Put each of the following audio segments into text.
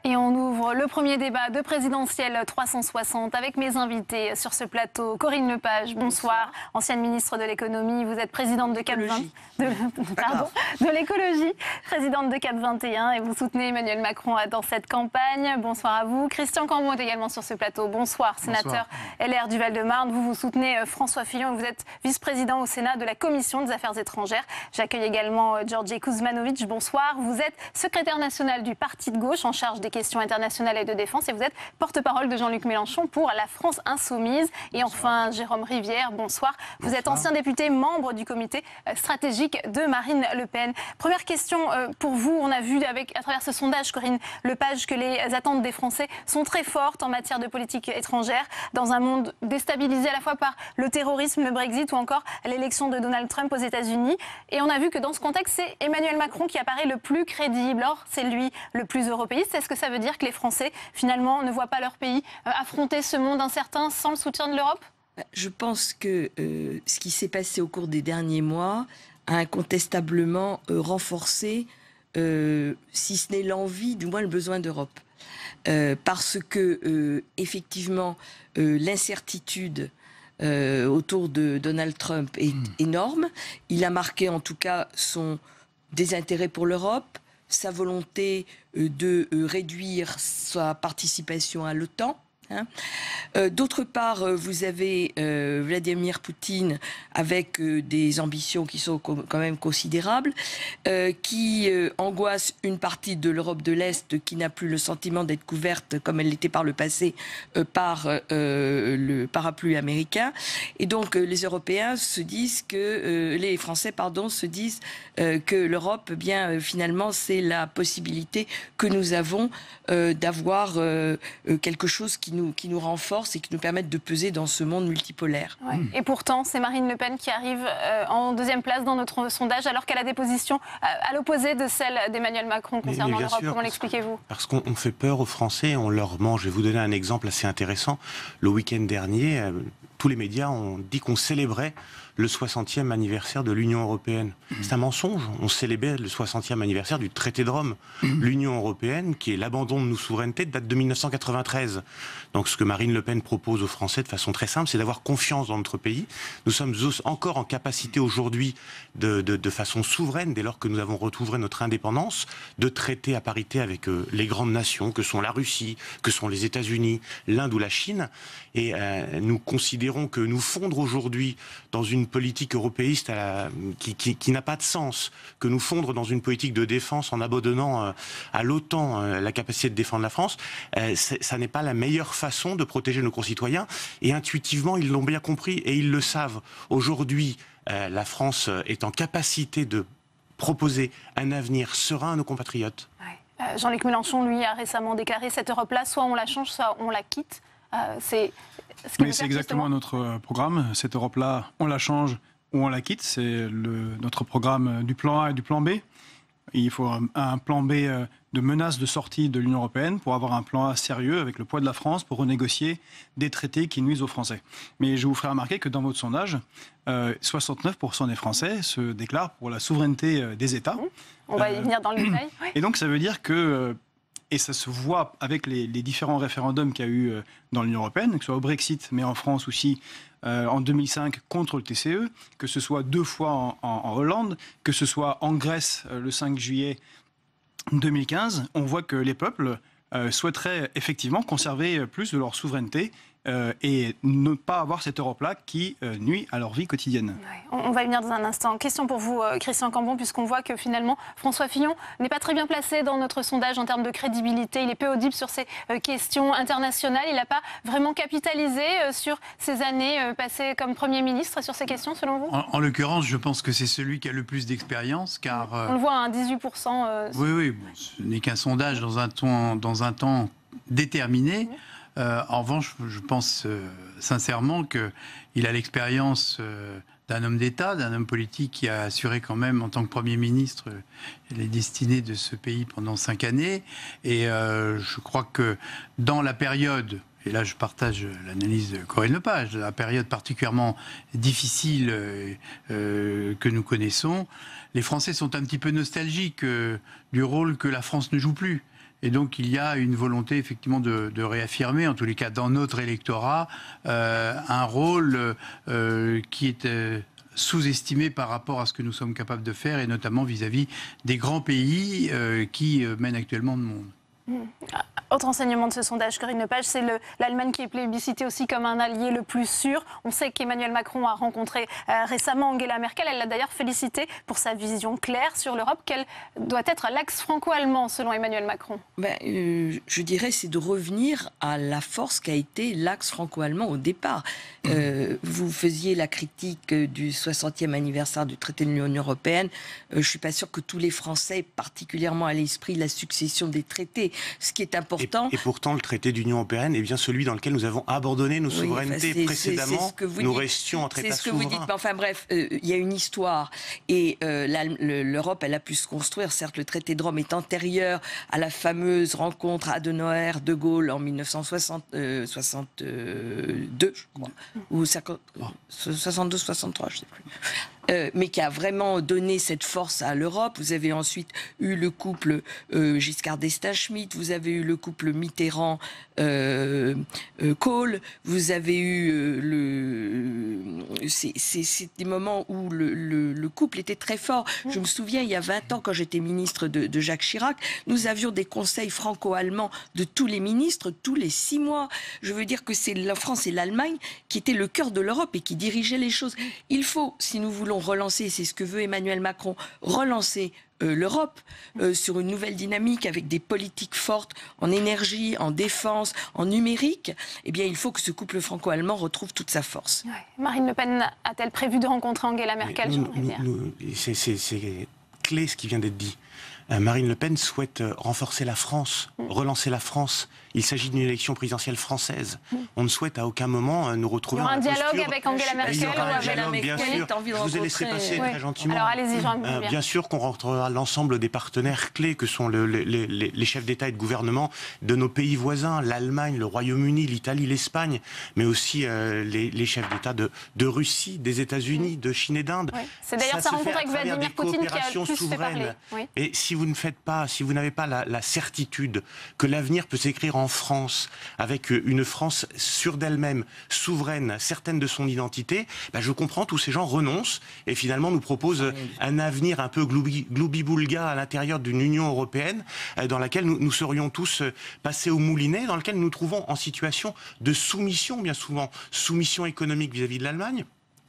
Et on ouvre le premier débat de Présidentielle 360 avec mes invités sur ce plateau. Corinne Lepage, bonsoir. Ancienne ministre de l'économie, vous êtes présidente de CAP 20... de l'écologie, présidente de CAP 21 et vous soutenez Emmanuel Macron dans cette campagne. Bonsoir à vous. Christian Cambon est également sur ce plateau. Bonsoir, sénateur LR du Val-de-Marne. Vous soutenez François Fillon et vous êtes vice-président au Sénat de la Commission des Affaires étrangères. J'accueille également Georgi Kuzmanovic. Bonsoir. Vous êtes secrétaire national du Parti de gauche en charge des questions internationales et de défense et vous êtes porte-parole de Jean-Luc Mélenchon pour la France insoumise. Et enfin, Jérôme Rivière, bonsoir. Vous êtes ancien député, membre du comité stratégique de Marine Le Pen. Première question pour vous. On a vu à travers ce sondage, Corinne Lepage, que les attentes des Français sont très fortes en matière de politique étrangère dans un monde déstabilisé à la fois par le terrorisme, le Brexit ou encore l'élection de Donald Trump aux États-Unis. Et on a vu que dans ce contexte, c'est Emmanuel Macron qui apparaît le plus crédible. Or, c'est lui le plus européiste. Est-ce que ça veut dire que les Français, finalement, ne voient pas leur pays affronter ce monde incertain sans le soutien de l'Europe ? Je pense que ce qui s'est passé au cours des derniers mois a incontestablement renforcé, si ce n'est l'envie, du moins le besoin d'Europe. Parce que, effectivement, l'incertitude autour de Donald Trump est énorme. Il a marqué en tout cas son désintérêt pour l'Europe, sa volonté de réduire sa participation à l'OTAN. D'autre part, vous avez Vladimir Poutine avec des ambitions qui sont quand même considérables, qui angoisse une partie de l'Europe de l'Est qui n'a plus le sentiment d'être couverte comme elle l'était par le passé par le parapluie américain. Et donc les Européens se disent que les Français, se disent que l'Europe, bien finalement, c'est la possibilité que nous avons d'avoir quelque chose qui nous renforce et qui nous permette de peser dans ce monde multipolaire. Ouais. Et pourtant, c'est Marine Le Pen qui arrive en deuxième place dans notre sondage, alors qu'elle a des positions à l'opposé de celles d'Emmanuel Macron concernant l'Europe. Comment l'expliquez-vous ? Parce qu'on fait peur aux Français, on leur ment. Je vais vous donner un exemple assez intéressant. Le week-end dernier, tous les médias ont dit qu'on célébrait le 60e anniversaire de l'Union européenne. C'est un mensonge. On célébrait le 60e anniversaire du traité de Rome. L'Union européenne, qui est l'abandon de nos souverainetés, date de 1993. Donc ce que Marine Le Pen propose aux Français de façon très simple, c'est d'avoir confiance dans notre pays. Nous sommes encore en capacité aujourd'hui, de façon souveraine, dès lors que nous avons retrouvé notre indépendance, de traiter à parité avec les grandes nations, que sont la Russie, que sont les États-Unis, l'Inde ou la Chine. Et nous considérons que nous fondre aujourd'hui dans une politique européiste qui n'a pas de sens, que nous fondre dans une politique de défense en abandonnant à l'OTAN la capacité de défendre la France, ça n'est pas la meilleure façon de protéger nos concitoyens. Et intuitivement, ils l'ont bien compris et ils le savent. Aujourd'hui, la France est en capacité de proposer un avenir serein à nos compatriotes. Ouais. Jean-Luc Mélenchon, lui, a récemment déclaré cette Europe-là, soit on la change, soit on la quitte. C'est exactement notre programme. Cette Europe-là, on la change ou on la quitte. C'est notre programme du plan A et du plan B. Il faut un plan B de menace de sortie de l'Union européenne pour avoir un plan A sérieux avec le poids de la France pour renégocier des traités qui nuisent aux Français. Mais je vous ferai remarquer que dans votre sondage, 69% des Français se déclarent pour la souveraineté des États. On va y venir dans le détail. Et donc ça veut dire que... Et ça se voit avec les différents référendums qu'il y a eu dans l'Union européenne, que ce soit au Brexit, mais en France aussi, en 2005 contre le TCE, que ce soit 2 fois en Hollande, que ce soit en Grèce le 5 juillet 2015, on voit que les peuples souhaiteraient effectivement conserver plus de leur souveraineté et ne pas avoir cette Europe-là qui nuit à leur vie quotidienne. Ouais, on va y venir dans un instant. Question pour vous, Christian Cambon, puisqu'on voit que finalement, François Fillon n'est pas très bien placé dans notre sondage en termes de crédibilité. Il est peu audible sur ces questions internationales. Il n'a pas vraiment capitalisé sur ces années passées comme Premier ministre sur ces questions, selon vous ? En l'occurrence, je pense que c'est celui qui a le plus d'expérience, car... On le voit, hein, 18%. Oui, bon, ce n'est qu'un sondage dans un temps déterminé. En revanche, je pense sincèrement qu'il a l'expérience d'un homme d'État, d'un homme politique qui a assuré quand même, en tant que Premier ministre, les destinées de ce pays pendant 5 années. Et je crois que dans la période, et là je partage l'analyse de Corinne Lepage, la période particulièrement difficile que nous connaissons, les Français sont un petit peu nostalgiques du rôle que la France ne joue plus. Et donc il y a une volonté effectivement de réaffirmer, en tous les cas dans notre électorat, un rôle qui est sous-estimé par rapport à ce que nous sommes capables de faire, et notamment vis-à-vis des grands pays qui mènent actuellement le monde. Autre enseignement de ce sondage, Corinne Lepage, c'est l'Allemagne qui est plébiscitée aussi comme un allié le plus sûr. On sait qu'Emmanuel Macron a rencontré récemment Angela Merkel. Elle l'a d'ailleurs félicitée pour sa vision claire sur l'Europe. Quel doit être l'axe franco-allemand selon Emmanuel Macron? Je dirais c'est de revenir à la force qu'a été l'axe franco-allemand au départ. Vous faisiez la critique du 60e anniversaire du traité de l'Union européenne. Je ne suis pas sûre que tous les Français, particulièrement à l'esprit, la succession des traités. Ce qui est important. Et pourtant, le traité d'Union européenne est bien celui dans lequel nous avons abandonné nos souverainetés précédemment. Nous restions entre États souverains. C'est ce que vous dites. Mais enfin bref, il y a une histoire. Et l'Europe, elle a pu se construire. Certes, le traité de Rome est antérieur à la fameuse rencontre Adenauer, De Gaulle en 1962, je crois. Ou 62, 63, je ne sais plus. Mais qui a vraiment donné cette force à l'Europe. Vous avez ensuite eu le couple Giscard d'Estaing-Schmitt, vous avez eu le couple Mitterrand-Kohl, vous avez eu c'est des moments où le couple était très fort. Je me souviens, il y a 20 ans, quand j'étais ministre de Jacques Chirac, nous avions des conseils franco-allemands de tous les ministres, tous les 6 mois. Je veux dire que c'est la France et l'Allemagne qui étaient le cœur de l'Europe et qui dirigeaient les choses. Il faut, si nous voulons relancer, c'est ce que veut Emmanuel Macron, relancer l'Europe sur une nouvelle dynamique avec des politiques fortes en énergie, en défense, en numérique, eh bien il faut que ce couple franco-allemand retrouve toute sa force. Ouais. Marine Le Pen a-t-elle prévu de rencontrer Angela Merkel? C'est clé ce qui vient d'être dit. Marine Le Pen souhaite renforcer la France, relancer la France. Il s'agit d'une élection présidentielle française. On ne souhaite à aucun moment nous retrouver. Il y aura un dialogue avec Angela Merkel. Il y aura un dialogue, bien sûr. Je vous ai laissé passer très gentiment. Alors allez-y, bien sûr qu'on rentrera l'ensemble des partenaires clés que sont les chefs d'État et de gouvernement de nos pays voisins, l'Allemagne, le Royaume-Uni, l'Italie, l'Espagne, mais aussi les chefs d'État de Russie, des États-Unis, de Chine et d'Inde. C'est d'ailleurs sa rencontre avec Vladimir Poutine qui a le plus fait parler. Et si vous n'avez pas la certitude que l'avenir peut s'écrire en France, avec une France sûre d'elle-même, souveraine, certaine de son identité, je comprends, tous ces gens renoncent et finalement nous proposent un avenir un peu gloubi-boulga à l'intérieur d'une Union européenne dans laquelle nous serions tous passés au moulinet, dans laquelle nous nous trouvons en situation de soumission, bien souvent, soumission économique vis-à-vis de l'Allemagne,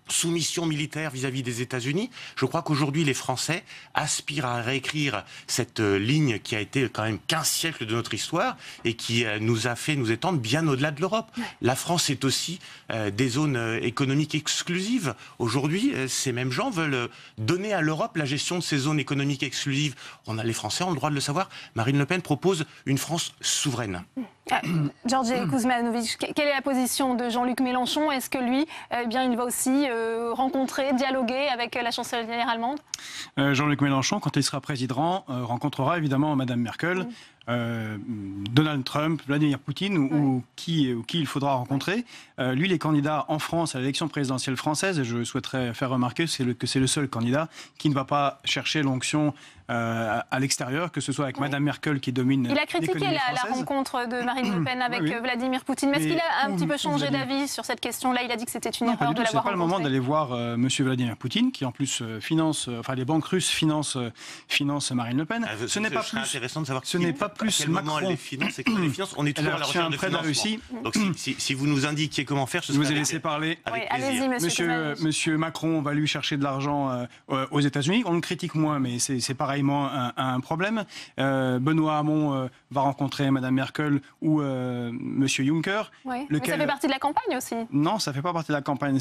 soumission militaire vis-à-vis des États-Unis. Je crois qu'aujourd'hui, les Français aspirent à réécrire cette ligne qui a été quand même 15 siècles de notre histoire et qui nous a fait nous étendre bien au-delà de l'Europe. La France est aussi des zones économiques exclusives. Aujourd'hui, ces mêmes gens veulent donner à l'Europe la gestion de ces zones économiques exclusives. Les Français ont le droit de le savoir. Marine Le Pen propose une France souveraine. Georges Kuzmanovic, quelle est la position de Jean-Luc Mélenchon? Est-ce que lui, il va aussi rencontrer, dialoguer avec la chancelière allemande? Jean-Luc Mélenchon, quand il sera président, rencontrera évidemment Madame Merkel, Donald Trump, Vladimir Poutine ou qui il faudra rencontrer. Lui, il est candidat en France à l'élection présidentielle française et je souhaiterais faire remarquer que c'est le seul candidat qui ne va pas chercher l'onction à l'extérieur, que ce soit avec Madame Merkel qui domine. Il a critiqué la rencontre de Marine Le Pen avec Vladimir Poutine. Mais est-ce qu'il a un petit peu changé d'avis sur cette question-là? Il a dit que c'était une erreur de l'avoir rencontré. C'est pas le moment d'aller voir Monsieur Vladimir Poutine, qui en plus finance, les banques russes financent Marine Le Pen. Ce n'est pas plus intéressant de savoir. Ce n'est pas plus Macron. Elle les finance et les finance. On est toujours à la recherche de financement. Russie. Donc si vous nous indiquiez comment faire, je vous ai laissé parler. Allez-y, Monsieur Macron va lui chercher de l'argent aux États-Unis. On le critique moins, mais c'est pareillement un problème. Benoît Hamon va rencontrer Madame Merkel ou Monsieur Juncker. Oui. Mais ça fait partie de la campagne aussi. Non, ça fait pas partie de la campagne.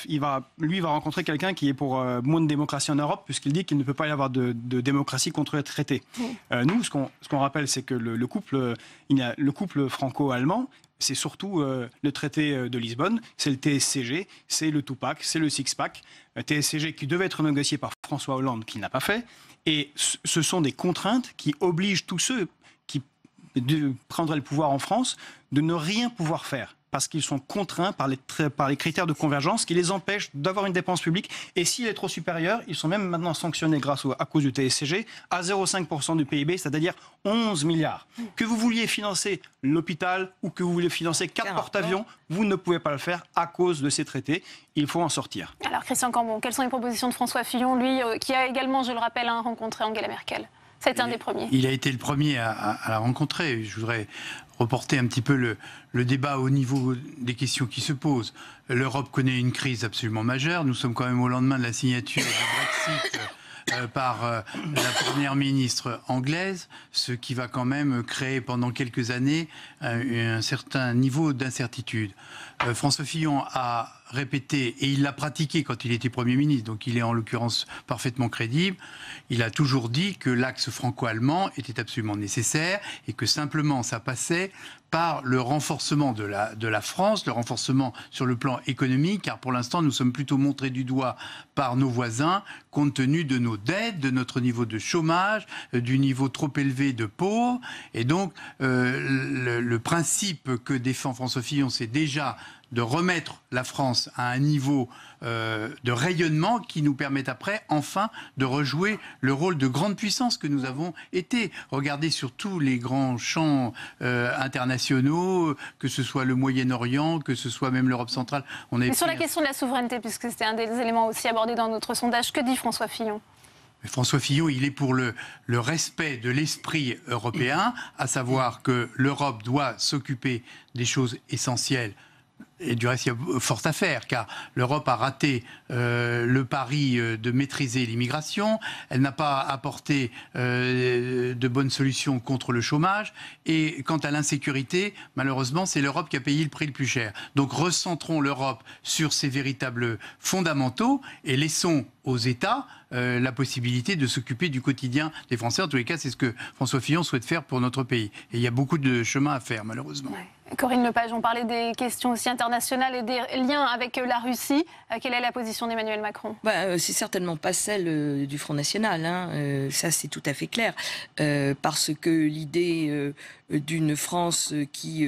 Il va rencontrer quelqu'un qui est pour moins de démocratie en Europe, puisqu'il dit qu'il ne peut pas y avoir de démocratie contre les traités. Nous, ce qu'on rappelle, c'est que le couple franco-allemand, c'est surtout le traité de Lisbonne, c'est le TSCG, c'est le Two-Pack, c'est le Six-Pack. TSCG qui devait être négocié par François Hollande, qui n'a pas fait. Et ce sont des contraintes qui obligent tous ceux qui prendraient le pouvoir en France, de ne rien pouvoir faire, parce qu'ils sont contraints par les critères de convergence qui les empêchent d'avoir une dépense publique. Et s'il est trop supérieur, ils sont même maintenant sanctionnés à cause du TSCG à 0,5% du PIB, c'est-à-dire 11 milliards. Que vous vouliez financer l'hôpital ou que vous vouliez financer 4 porte-avions, vous ne pouvez pas le faire à cause de ces traités. Il faut en sortir. Alors Christian Cambon, quelles sont les propositions de François Fillon, lui qui a également, je le rappelle, rencontré Angela Merkel? C'est un des premiers. Il a été le premier à la rencontrer. Je voudrais reporter un petit peu le débat au niveau des questions qui se posent. L'Europe connaît une crise absolument majeure. Nous sommes quand même au lendemain de la signature du Brexit par la première ministre anglaise, ce qui va quand même créer pendant quelques années un certain niveau d'incertitude. François Fillon a répété, et il l'a pratiqué quand il était Premier ministre, donc il est en l'occurrence parfaitement crédible, il a toujours dit que l'axe franco-allemand était absolument nécessaire et que simplement ça passait par le renforcement de la France, le renforcement sur le plan économique, car pour l'instant nous sommes plutôt montrés du doigt par nos voisins, compte tenu de nos dettes, de notre niveau de chômage, du niveau trop élevé de pauvres. Et donc le principe que défend François Fillon, c'est déjà de remettre la France à un niveau de rayonnement qui nous permette après, enfin, de rejouer le rôle de grande puissance que nous avons été. Regardez sur tous les grands champs internationaux, que ce soit le Moyen-Orient, que ce soit même l'Europe centrale. Mais sur la question de la souveraineté, puisque c'était un des éléments aussi abordés dans notre sondage, que dit François Fillon ? François Fillon, il est pour le respect de l'esprit européen, à savoir que l'Europe doit s'occuper des choses essentielles. Et du reste, il y a fort à faire, car l'Europe a raté le pari de maîtriser l'immigration. Elle n'a pas apporté de bonnes solutions contre le chômage. Et quant à l'insécurité, malheureusement, c'est l'Europe qui a payé le prix le plus cher. Donc recentrons l'Europe sur ses véritables fondamentaux et laissons aux États la possibilité de s'occuper du quotidien des Français. En tous les cas, c'est ce que François Fillon souhaite faire pour notre pays. Et il y a beaucoup de chemin à faire, malheureusement. Ouais. Corinne Lepage, on parlait des questions aussi internationales et des liens avec la Russie. Quelle est la position d'Emmanuel Macron ? C'est certainement pas celle du Front National, hein. Ça c'est tout à fait clair, parce que l'idée d'une France qui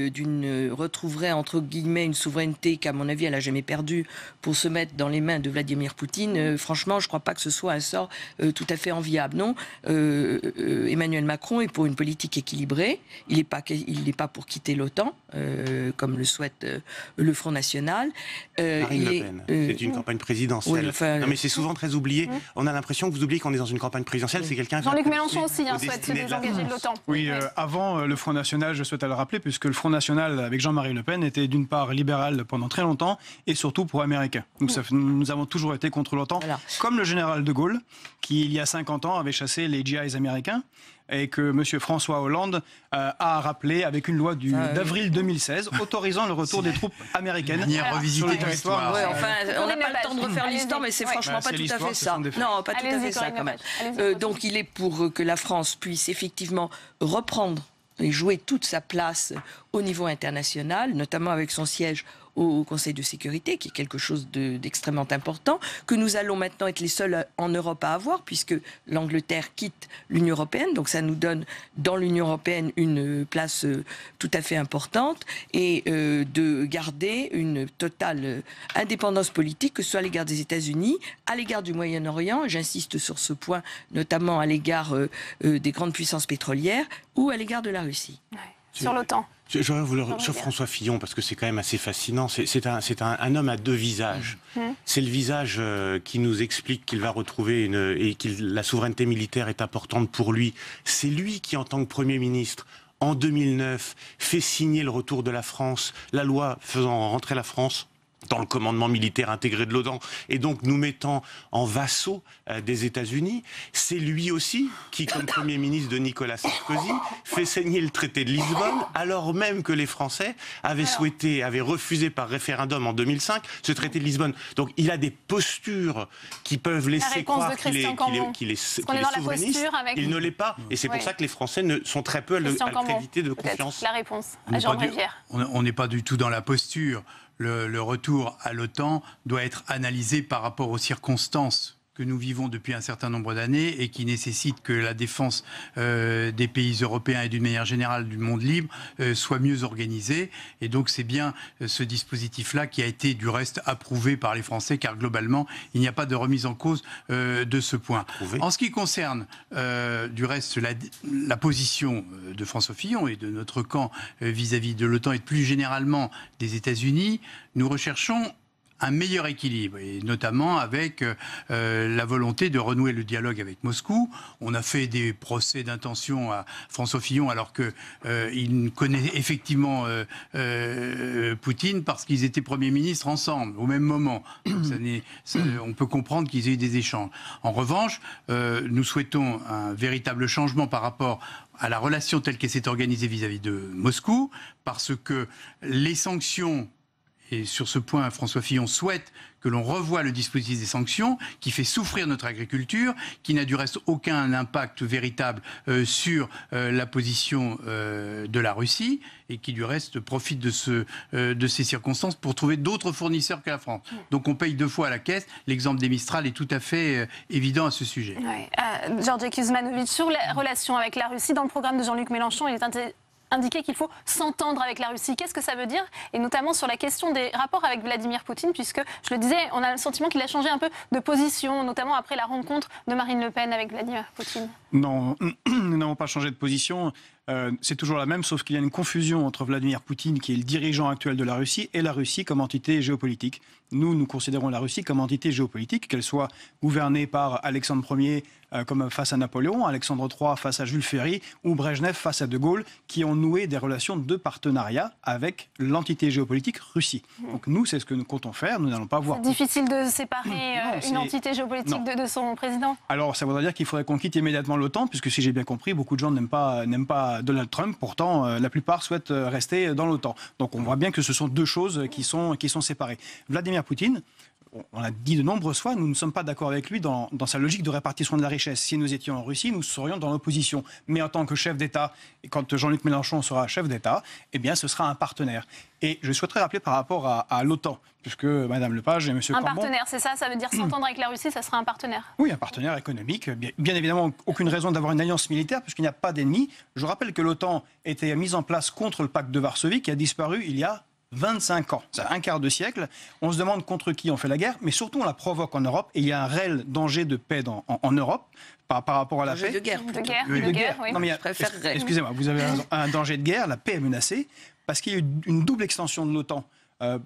retrouverait entre guillemets une souveraineté qu'à mon avis elle a jamais perdue pour se mettre dans les mains de Vladimir Poutine, franchement je crois pas que ce soit un sort tout à fait enviable. Non, Emmanuel Macron est pour une politique équilibrée. Il n'est pas pour quitter l'OTAN. Comme le souhaite le Front National. Marine Le Pen, c'est une campagne présidentielle. Oui, non, mais c'est souvent très oublié. On a l'impression que vous oubliez qu'on est dans une campagne présidentielle. C'est quelqu'un. Jean-Luc Mélenchon aussi souhaite se désengager de l'OTAN. Oui, avant le Front National, je souhaite le rappeler, puisque le Front National avec Jean-Marie Le Pen était d'une part libéral pendant très longtemps et surtout pro-américain. Donc nous avons toujours été contre l'OTAN, comme le général de Gaulle, qui il y a 50 ans avait chassé les GIs américains, et que M. François Hollande a rappelé avec une loi d'avril 2016 autorisant le retour des troupes américaines sur le territoire. Ouais, on n'a pas le temps de refaire l'histoire, mais c'est franchement pas tout à fait ça. Non, pas tout à fait ça quand même. Donc il est pour que la France puisse effectivement reprendre et jouer toute sa place au niveau international, notamment avec son siège au Conseil de sécurité, qui est quelque chose d'extrêmement important, que nous allons maintenant être les seuls en Europe à avoir, puisque l'Angleterre quitte l'Union européenne, donc ça nous donne dans l'Union européenne une place tout à fait importante, et de garder une totale indépendance politique, que ce soit à l'égard des États-Unis, à l'égard du Moyen-Orient, j'insiste sur ce point, notamment à l'égard des grandes puissances pétrolières, ou à l'égard de la Russie. Ouais. Sur l'OTAN. J'aurais voulu sur François Fillon, parce que c'est quand même assez fascinant. C'est un homme à deux visages. C'est le visage qui nous explique qu'il va retrouver la souveraineté militaire est importante pour lui. C'est lui qui, en tant que Premier ministre, en 2009, fait signer le retour de la France, la loi faisant rentrer la France dans le commandement militaire intégré de l'OTAN, et donc nous mettant en vassaux des États-Unis. C'est lui aussi qui, comme Premier ministre de Nicolas Sarkozy, fait signer le traité de Lisbonne, alors même que les Français avaient refusé par référendum en 2005 ce traité de Lisbonne. Donc il a des postures qui peuvent laisser croire qu'il est souverainiste. Il ne l'est pas. Et c'est pour ça que les Français sont très peu à le créditer de confiance. La réponse à Jean Rivière. On n'est pas du tout dans la posture. Le retour à l'OTAN doit être analysé par rapport aux circonstances que nous vivons depuis un certain nombre d'années et qui nécessite que la défense des pays européens et d'une manière générale du monde libre soit mieux organisée. Et donc c'est bien ce dispositif-là qui a été du reste approuvé par les Français, car globalement, il n'y a pas de remise en cause de ce point. En ce qui concerne du reste la position de François Fillon et de notre camp vis-à-vis de l'OTAN et plus généralement des États-Unis, nous recherchons un meilleur équilibre, et notamment avec la volonté de renouer le dialogue avec Moscou. On a fait des procès d'intention à François Fillon alors qu'il connaît effectivement Poutine parce qu'ils étaient Premiers ministres ensemble, au même moment. On peut comprendre qu'ils aient eu des échanges. En revanche, nous souhaitons un véritable changement par rapport à la relation telle qu'elle s'est organisée vis-à-vis de Moscou, parce que les sanctions... Et sur ce point, François Fillon souhaite que l'on revoie le dispositif des sanctions qui fait souffrir notre agriculture, qui n'a du reste aucun impact véritable sur la position de la Russie et qui du reste profite de ces circonstances pour trouver d'autres fournisseurs que la France. Donc on paye deux fois à la caisse. L'exemple des Mistral est tout à fait évident à ce sujet. Ouais. Georges Kuzmanovic, sur la relation avec la Russie, dans le programme de Jean-Luc Mélenchon, il est indiqué qu'il faut s'entendre avec la Russie. Qu'est-ce que ça veut dire? Et notamment sur la question des rapports avec Vladimir Poutine, puisque, je le disais, on a le sentiment qu'il a changé un peu de position, notamment après la rencontre de Marine Le Pen avec Vladimir Poutine. Non, nous n'avons pas changé de position. C'est toujours la même, sauf qu'il y a une confusion entre Vladimir Poutine, qui est le dirigeant actuel de la Russie, et la Russie comme entité géopolitique. Nous considérons la Russie comme entité géopolitique, qu'elle soit gouvernée par Alexandre Ier comme face à Napoléon, Alexandre III face à Jules Ferry ou Brejnev face à De Gaulle, qui ont noué des relations de partenariat avec l'entité géopolitique Russie. Donc nous, c'est ce que nous comptons faire, nous n'allons pas voir... C'est difficile de séparer une entité géopolitique de son président? Alors ça voudrait dire qu'il faudrait qu'on quitte immédiatement l'OTAN, puisque si j'ai bien compris, beaucoup de gens n'aiment pas Donald Trump, pourtant la plupart souhaitent rester dans l'OTAN. Donc on voit bien que ce sont deux choses qui sont séparées. Vladimir Poutine, on l'a dit de nombreuses fois, nous ne sommes pas d'accord avec lui dans sa logique de répartition de la richesse. Si nous étions en Russie, nous serions dans l'opposition. Mais en tant que chef d'État, et quand Jean-Luc Mélenchon sera chef d'État, eh bien ce sera un partenaire. Et je souhaiterais rappeler par rapport à l'OTAN, puisque Mme Lepage et M. Cambon... Un partenaire, c'est ça? Ça veut dire s'entendre avec la Russie, ça sera un partenaire? Oui, un partenaire économique. Bien évidemment, aucune raison d'avoir une alliance militaire, puisqu'il n'y a pas d'ennemis. Je rappelle que l'OTAN était mise en place contre le pacte de Varsovie, qui a disparu il y a 25 ans, c'est un quart de siècle. On se demande contre qui on fait la guerre, mais surtout on la provoque en Europe. Et il y a un réel danger de paix en Europe par rapport à la paix. De guerre, oui. Non, mais je préférerais. Excusez-moi, vous avez un danger de guerre, la paix est menacée, parce qu'il y a eu une double extension de l'OTAN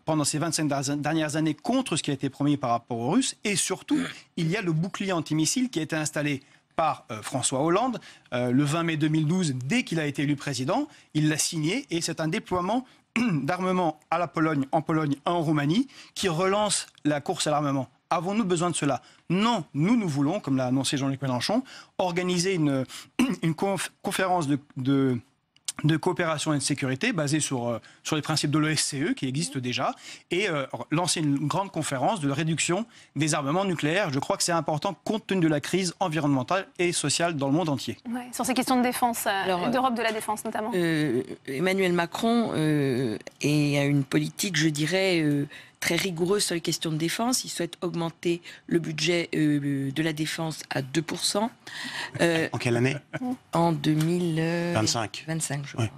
pendant ces 25 dernières années contre ce qui a été promis par rapport aux Russes. Et surtout, il y a le bouclier antimissile qui a été installé par François Hollande le 20 mai 2012, dès qu'il a été élu président. Il l'a signé et c'est un déploiement d'armement à la Pologne, en Roumanie, qui relance la course à l'armement. Avons-nous besoin de cela? Non, nous voulons, comme l'a annoncé Jean-Luc Mélenchon, organiser une conférence de coopération et de sécurité basée sur les principes de l'OSCE qui existent déjà et lancer une grande conférence de réduction des armements nucléaires. Je crois que c'est important compte tenu de la crise environnementale et sociale dans le monde entier. Ouais, sur ces questions de défense, d'Europe de la défense notamment. Emmanuel Macron a une politique, je dirais, très rigoureuse sur les questions de défense. Il souhaite augmenter le budget de la défense à 2%. En quelle année? En 2025. 25, je crois. Ouais.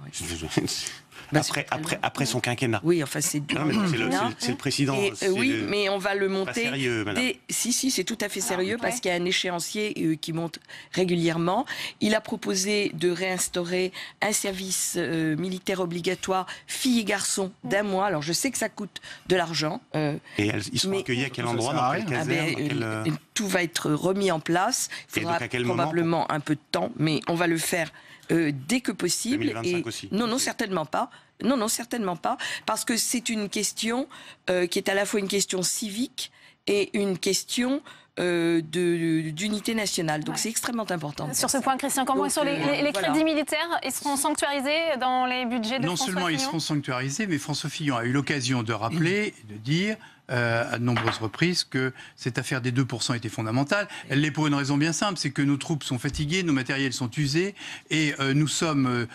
Après son quinquennat. Oui, enfin c'est le président. Oui, mais on va le monter. Pas sérieux, madame. Si, c'est tout à fait sérieux parce qu'il y a un échéancier qui monte régulièrement. Il a proposé de réinstaurer un service militaire obligatoire filles et garçons d'1 mois. Alors je sais que ça coûte de l'argent. Et ils sont accueillis à quel endroit, dans quelle caserne, tout va être remis en place. Il faudra probablement un peu de temps, mais on va le faire dès que possible. 2025 aussi. Non, certainement pas. Non, certainement pas. Parce que c'est une question qui est à la fois une question civique et une question d'unité nationale. Donc c'est extrêmement important. Sur ce point, Christian Cambon, et sur les crédits militaires, ils seront sanctuarisés dans les budgets de François Fillon? Non seulement ils seront sanctuarisés, mais François Fillon a eu l'occasion de rappeler et de dire à de nombreuses reprises que cette affaire des 2% était fondamentale. Elle l'est pour une raison bien simple, c'est que nos troupes sont fatiguées, nos matériels sont usés et nous sommes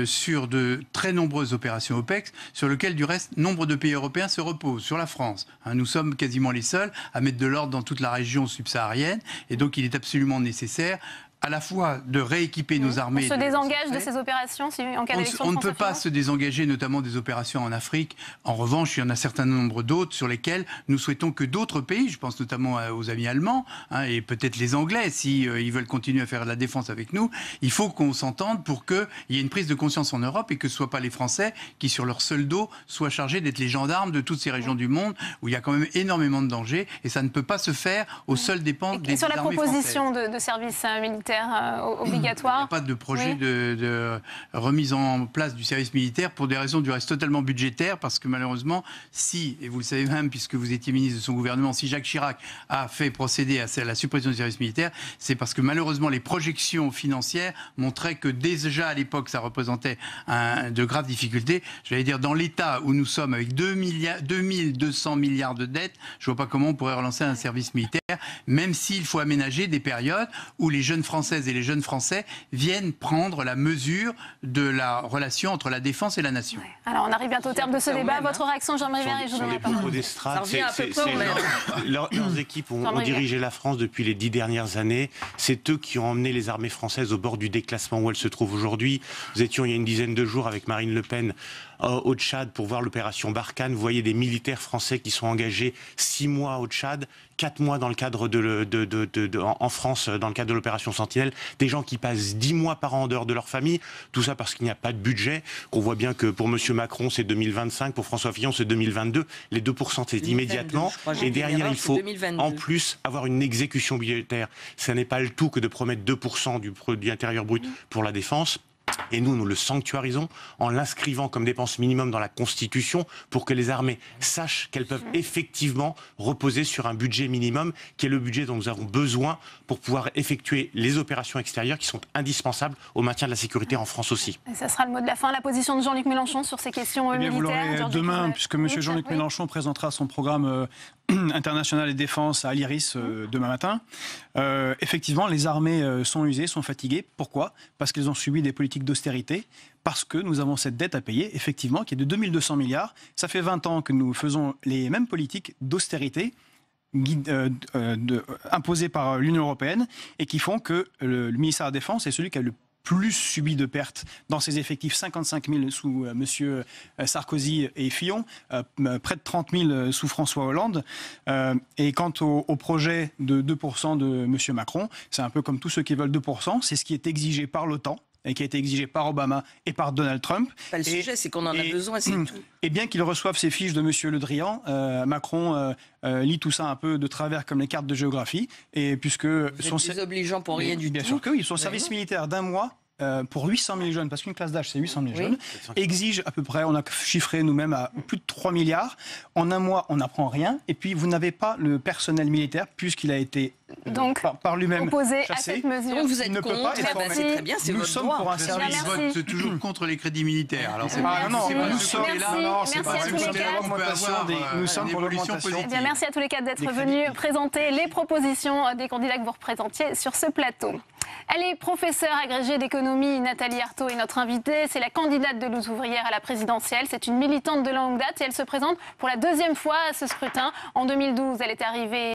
sur de très nombreuses opérations OPEX sur lesquelles, du reste, nombre de pays européens se reposent. Sur la France, nous sommes quasiment les seuls à mettre de l'ordre dans toute la région subsaharienne et donc il est absolument nécessaire à la fois de rééquiper nos armées. On se désengage de ces opérations en cas d'élection. On ne peut pas se désengager, notamment des opérations en Afrique. En revanche, il y en a un certain nombre d'autres sur lesquelles nous souhaitons que d'autres pays, je pense notamment aux amis allemands, et peut-être les Anglais, si ils veulent continuer à faire de la défense avec nous, il faut qu'on s'entende pour qu'il y ait une prise de conscience en Europe et que ce ne soient pas les Français qui, sur leur seul dos, soient chargés d'être les gendarmes de toutes ces régions du monde où il y a quand même énormément de dangers et ça ne peut pas se faire aux seules dépenses des armées françaises. Et sur la proposition de service militaire obligatoire. Il n'y a pas de projet de remise en place du service militaire pour des raisons du reste totalement budgétaires parce que malheureusement, si, et vous le savez même puisque vous étiez ministre de son gouvernement, si Jacques Chirac a fait procéder à la suppression du service militaire, c'est parce que malheureusement les projections financières montraient que déjà à l'époque ça représentait de graves difficultés. J'allais dire dans l'état où nous sommes avec 2200 milliards de dettes, je ne vois pas comment on pourrait relancer un service militaire, même s'il faut aménager des périodes où les jeunes Françaises et les jeunes Français viennent prendre la mesure de la relation entre la défense et la nation. Ouais. Alors on arrive bientôt au terme de ce débat. Votre réaction, Jean-Marie Verret, je vous donne la parole. Leurs équipes ont dirigé la France depuis les 10 dernières années. C'est eux qui ont emmené les armées françaises au bord du déclassement où elles se trouvent aujourd'hui. Nous étions il y a une dizaine de jours avec Marine Le Pen au Tchad pour voir l'opération Barkhane. Vous voyez des militaires français qui sont engagés 6 mois au Tchad, 4 mois dans le cadre en France, dans le cadre de l'opération Sentinelle, des gens qui passent 10 mois par an en dehors de leur famille, tout ça parce qu'il n'y a pas de budget, qu'on voit bien que pour M. Macron c'est 2025, pour François Fillon c'est 2022, les 2% c'est immédiatement, et derrière il faut en plus avoir une exécution budgétaire. Ça n'est pas le tout que de promettre 2% du produit intérieur brut pour la défense. Et nous le sanctuarisons en l'inscrivant comme dépense minimum dans la Constitution pour que les armées sachent qu'elles peuvent effectivement reposer sur un budget minimum qui est le budget dont nous avons besoin pour pouvoir effectuer les opérations extérieures qui sont indispensables au maintien de la sécurité en France aussi. Et ça sera le mot de la fin. La position de Jean-Luc Mélenchon sur ces questions militaires. Vous l'aurez demain, puisque M. Jean-Luc Mélenchon présentera son programme international et défense à l'IRIS demain matin. Effectivement, les armées sont usées, sont fatiguées. Pourquoi ? Parce qu'elles ont subi des politiques d'austérité, parce que nous avons cette dette à payer, effectivement, qui est de 2200 milliards. Ça fait 20 ans que nous faisons les mêmes politiques d'austérité imposées par l'Union européenne et qui font que le ministère de la Défense est celui qui a le plus subi de pertes dans ses effectifs, 55 000 sous M. Sarkozy et Fillon, près de 30 000 sous François Hollande. Et quant au projet de 2% de M. Macron, c'est un peu comme tous ceux qui veulent 2%, c'est ce qui est exigé par l'OTAN et qui a été exigé par Obama et par Donald Trump. Pas le sujet, c'est qu'on en a besoin, c'est tout. Et bien qu'ils reçoivent ces fiches de M. Le Drian, Macron lit tout ça un peu de travers comme les cartes de géographie. Et puisque sont désobligeants pour rien du tout. Bien sûr que oui, son service militaire d'un mois pour 800 000 jeunes, parce qu'une classe d'âge c'est 800 000 jeunes, exige à peu près, on a chiffré nous-mêmes à plus de 3 milliards. En un mois, on n'apprend rien. Et puis, vous n'avez pas le personnel militaire, puisqu'il a été par lui-même opposé chassé. À cette mesure. Donc vous êtes contre, c'est très bien, c'est votre droit. Pour un service. Ils votent toujours contre les crédits militaires. Alors c'est pas nous sommes pour l'augmentation. Merci à tous les quatre d'être venus présenter les propositions des candidats que vous représentiez sur ce plateau. Elle est professeure agrégée d'économie. Nathalie Arthaud est notre invitée. C'est la candidate de Lutte ouvrière à la présidentielle. C'est une militante de longue date et elle se présente pour la 2e fois à ce scrutin. En 2012, elle est arrivée